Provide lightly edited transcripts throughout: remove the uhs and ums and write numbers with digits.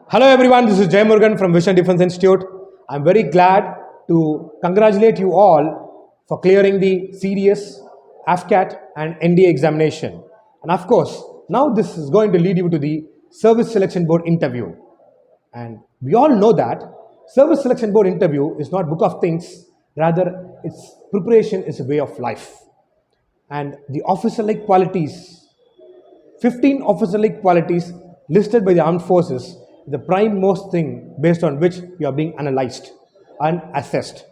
Hello everyone, this is Jay Murugan from Vision Defense Institute. I'm very glad to congratulate you all for clearing the CDS, AFCAT and NDA examination. And of course, now this is going to lead you to the Service Selection Board interview. And we all know that Service Selection Board interview is not book of things, rather its preparation is a way of life. And the officer-like qualities, 15 officer-like qualities listed by the armed forces, the prime most thing based on which you are being analyzed and assessed.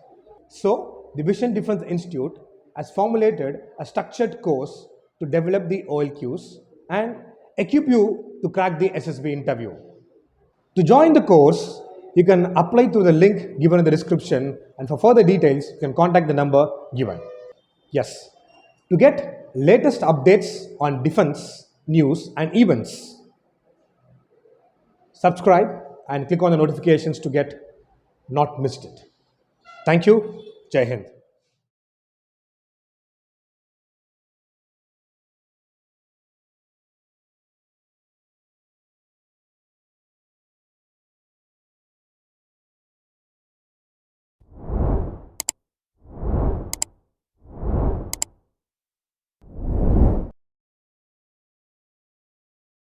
So, the Vision Defense Institute has formulated a structured course to develop the OLQs and equip you to crack the SSB interview. To join the course, you can apply through the link given in the description, and for further details, you can contact the number given. Yes, to get latest updates on defense, news and events, subscribe and click on the notifications to get not missed it. Thank you. Jai Hind.